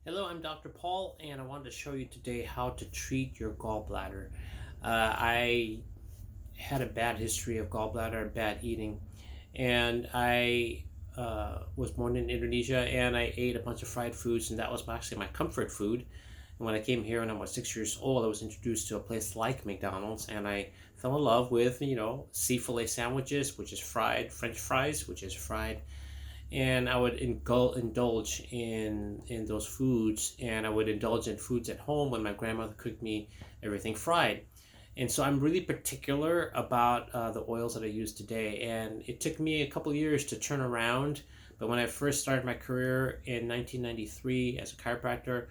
Hello, I'm Dr. Paul, and I wanted to show you today how to treat your gallbladder. I had a bad history of gallbladder, bad eating, and I was born in Indonesia, and I ate a bunch of fried foods, and that was actually my comfort food. And when I came here when I was 6 years old, I was introduced to a place like McDonald's, and I fell in love with, sea fillet sandwiches, which is fried, French fries, which is fried, and I would indulge in those foods, and I would indulge in foods at home when my grandmother cooked me everything fried. And so I'm really particular about the oils that I use today. And it took me a couple years to turn around. But when I first started my career in 1993 as a chiropractor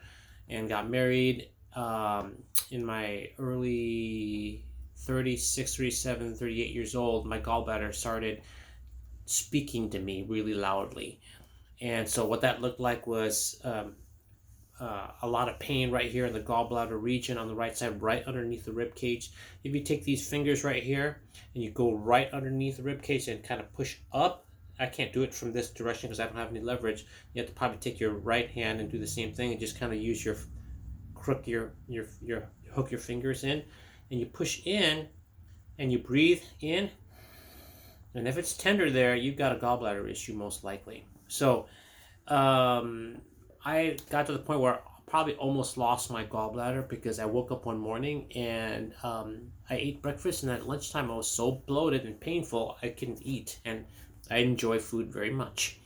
and got married in my early 36, 37, 38 years old, my gallbladder started speaking to me really loudly. And so what that looked like was a lot of pain right here in the gallbladder region on the right side, right underneath the rib cage. If you take these fingers right here and you go right underneath the rib cage and kind of push up, I can't do it from this direction because I don't have any leverage. You have to probably take your right hand and do the same thing and just kind of use your crook your hook your fingers in, and you push in and you breathe in. And if it's tender there, you've got a gallbladder issue most likely. So I got to the point where I probably almost lost my gallbladder because I woke up one morning and I ate breakfast, and at lunchtime I was so bloated and painful I couldn't eat. And I enjoy food very much.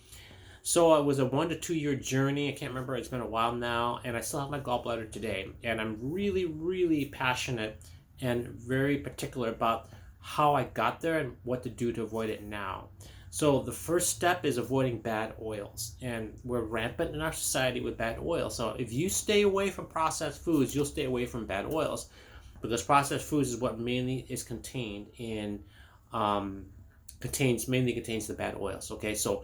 So it was a 1 to 2 year journey. I can't remember. It's been a while now, and I still have my gallbladder today. And I'm really, really passionate and very particular about how I got there and what to do to avoid it now. So the first step is avoiding bad oils, and we're rampant in our society with bad oils. So if you stay away from processed foods, you'll stay away from bad oils, because processed foods is what mainly is contained in contains the bad oils. Okay, so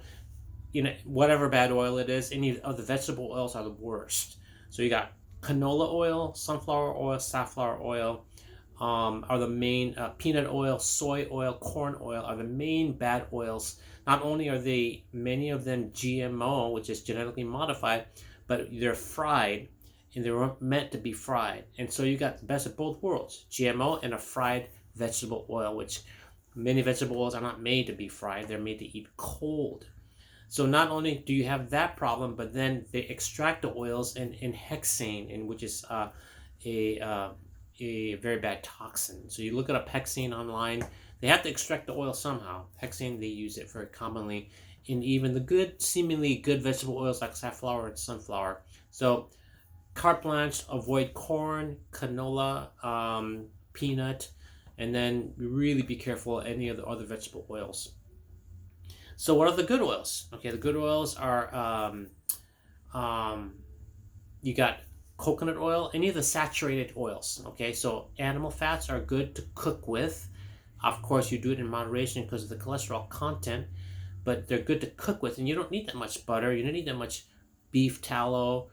whatever bad oil it is, any of the vegetable oils are the worst. So you got canola oil, sunflower oil, safflower oil. Are the main peanut oil, soy oil, corn oil are the main bad oils. Not only are they, many of them, GMO, which is genetically modified, but they're fried, and they were meant to be fried. And so you got the best of both worlds, GMO and a fried vegetable oil, which many vegetable oils are not made to be fried. They're made to eat cold. So not only do you have that problem, but then they extract the oils in hexane, which is a very bad toxin. So you look at a hexane online, they have to extract the oil somehow. Hexane, they use it very commonly in even the seemingly good vegetable oils like safflower and sunflower. So carte blanche, avoid corn, canola, peanut, and then really be careful of any of the other vegetable oils. So what are the good oils? Okay, the good oils are you got coconut oil, any of the saturated oils. Okay, so animal fats are good to cook with. Of course, you do it in moderation because of the cholesterol content, but they're good to cook with, and you don't need that much butter. You don't need that much beef tallow,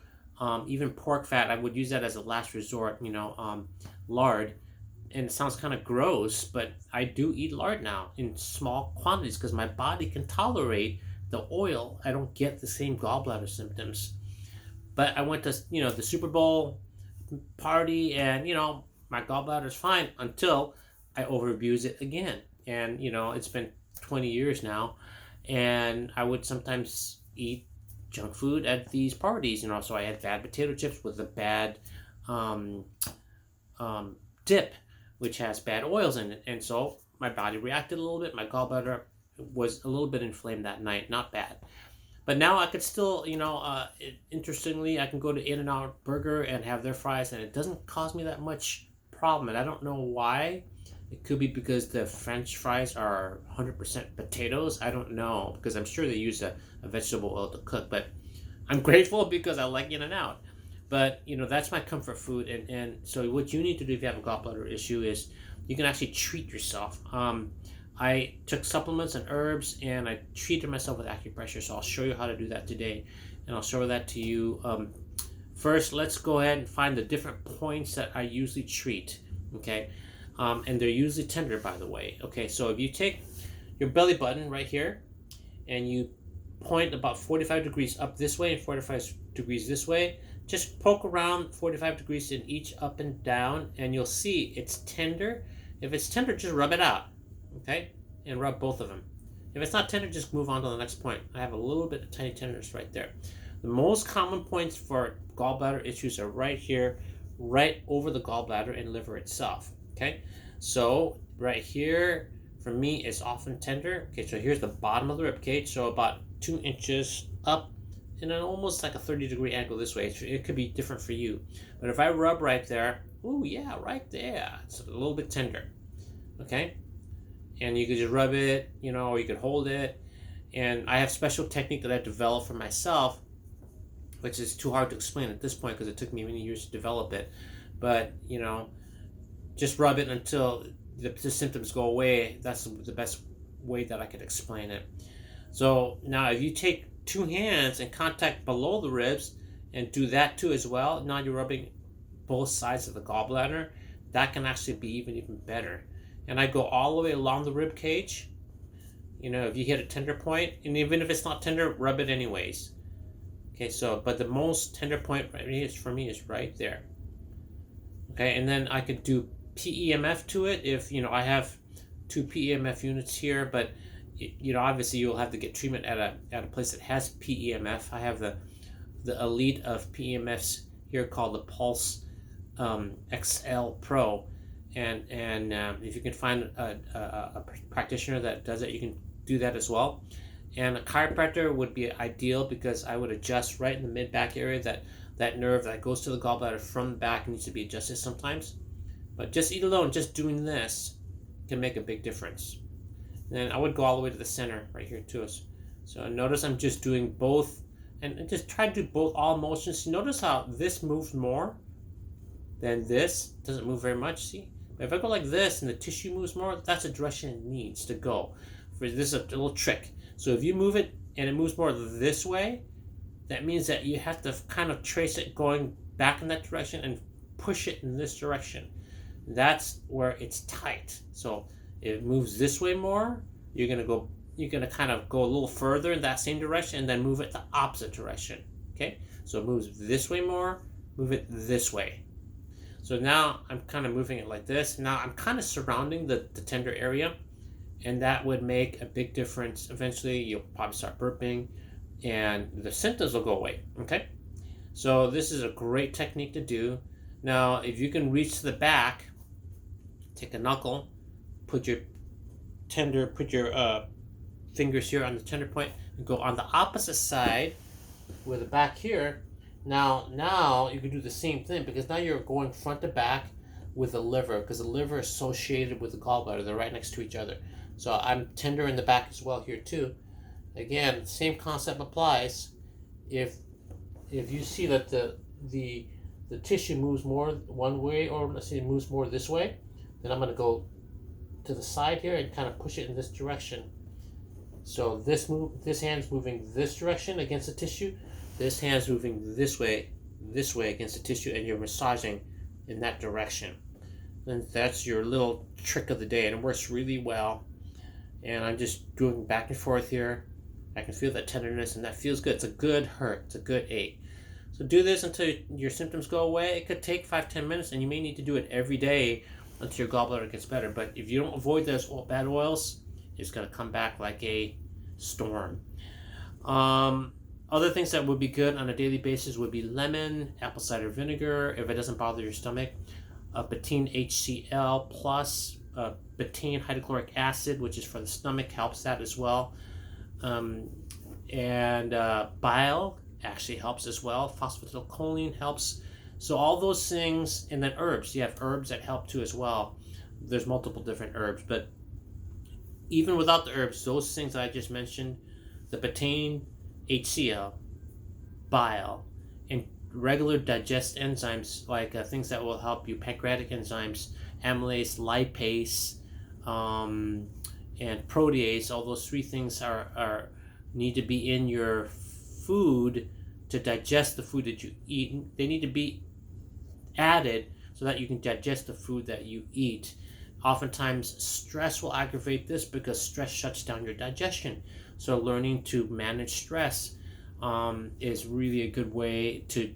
even pork fat. I would use that as a last resort. Lard, and it sounds kind of gross, but I do eat lard now in small quantities because my body can tolerate the oil. I don't get the same gallbladder symptoms. But I went to the Super Bowl party, and my gallbladder's fine until I overabuse it again. And it's been 20 years now, and I would sometimes eat junk food at these parties. So I had bad potato chips with a bad dip, which has bad oils in it, and so my body reacted a little bit. My gallbladder was a little bit inflamed that night, not bad. But now I could still, interestingly, I can go to In-N-Out Burger and have their fries, and it doesn't cause me that much problem. And I don't know why. It could be because the French fries are 100% potatoes. I don't know, because I'm sure they use a vegetable oil to cook. But I'm grateful because I like In-N-Out. But, that's my comfort food. And so what you need to do if you have a gallbladder issue is you can actually treat yourself. I took supplements and herbs, and I treated myself with acupressure. So I'll show you how to do that today, and I'll show that to you. First, let's go ahead and find the different points that I usually treat. Okay, and they're usually tender, by the way. Okay, so if you take your belly button right here, and you point about 45 degrees up this way and 45 degrees this way. Just poke around 45 degrees in each up and down, and you'll see it's tender. If it's tender, just rub it out, okay? And rub both of them. If it's not tender, just move on to the next point. I have a little bit of tiny tenderness right there. The most common points for gallbladder issues are right here, right over the gallbladder and liver itself, okay? So right here, for me, is often tender. Okay, so here's the bottom of the rib cage, so about 2 inches up, and then almost like a 30-degree angle this way. It could be different for you. But if I rub right there, ooh, yeah, right there, it's a little bit tender, okay? And you could just rub it, you know, or you could hold it. And I have special technique that I developed for myself, which is too hard to explain at this point because it took me many years to develop it. But, you know, just rub it until the symptoms go away. That's the best way that I could explain it. So now if you take 2 hands and contact below the ribs and do that too as well, now you're rubbing both sides of the gallbladder, that can actually be even better. And I go all the way along the rib cage. You know, if you hit a tender point, and even if it's not tender, rub it anyways. Okay, so, but the most tender point right here for me is right there. Okay, and then I could do PEMF to it if, you know, I have 2 PEMF units here, but, you know, obviously you'll have to get treatment at a place that has PEMF. I have the elite of PEMFs here called the Pulse XL Pro. And if you can find a practitioner that does it, you can do that as well. And a chiropractor would be ideal because I would adjust right in the mid-back area. That nerve that goes to the gallbladder from the back needs to be adjusted sometimes. But just eat alone, just doing this can make a big difference. And then I would go all the way to the center right here too. So notice I'm just doing both, and just try to do both, all motions. Notice how this moves more than this. Doesn't move very much, see? But if I go like this and the tissue moves more, that's the direction it needs to go. This is a little trick. So if you move it and it moves more this way, that means that you have to kind of trace it going back in that direction and push it in this direction. That's where it's tight. So if it moves this way more, you're gonna kind of go a little further in that same direction and then move it the opposite direction. Okay? So it moves this way more, move it this way. So now I'm kind of moving it like this. Now I'm kind of surrounding the tender area, and that would make a big difference. Eventually you'll probably start burping and the symptoms will go away, okay? So this is a great technique to do. Now, if you can reach to the back, take a knuckle, put your fingers here on the tender point, and go on the opposite side with the back here. Now you can do the same thing, because now you're going front to back with the liver, because the liver is associated with the gallbladder. They're right next to each other. So I'm tender in the back as well here too. Again, same concept applies. If you see that the tissue moves more one way, or let's say it moves more this way, then I'm going to go to the side here and kind of push it in this direction. So this hand's moving this direction against the tissue, this hand's moving this way against the tissue, and you're massaging in that direction. And that's your little trick of the day, and it works really well. And I'm just doing back and forth here. I can feel that tenderness, and that feels good. It's a good hurt. It's a good ache. So do this until your symptoms go away. It could take 5-10 minutes, and you may need to do it every day until your gallbladder gets better. But if you don't avoid those bad oils, it's going to come back like a storm. Other things that would be good on a daily basis would be lemon, apple cider vinegar, if it doesn't bother your stomach, betaine HCl plus betaine hydrochloric acid, which is for the stomach, helps that as well. And bile actually helps as well. Phosphatidylcholine helps. So all those things, and then herbs. You have herbs that help too as well. There's multiple different herbs, but even without the herbs, those things I just mentioned, the betaine, HCl, bile, and regular digest enzymes, like things that will help you, pancreatic enzymes, amylase, lipase, and protease. All those 3 things are need to be in your food to digest the food that you eat. They need to be added so that you can digest the food that you eat. Oftentimes stress will aggravate this because stress shuts down your digestion. So learning to manage stress is really a good way to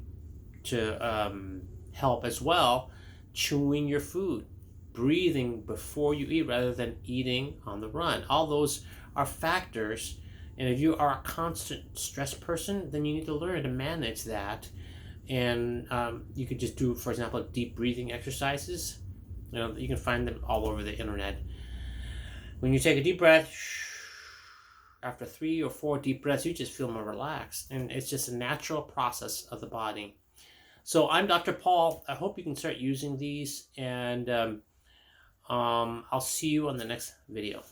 help as well. Chewing your food, breathing before you eat rather than eating on the run. All those are factors. And if you are a constant stress person, then you need to learn to manage that. And you could just do, for example, deep breathing exercises. You can find them all over the internet. When you take a deep breath, after 3 or 4 deep breaths, you just feel more relaxed. And it's just a natural process of the body. So I'm Dr. Paul. I hope you can start using these, and I'll see you on the next video.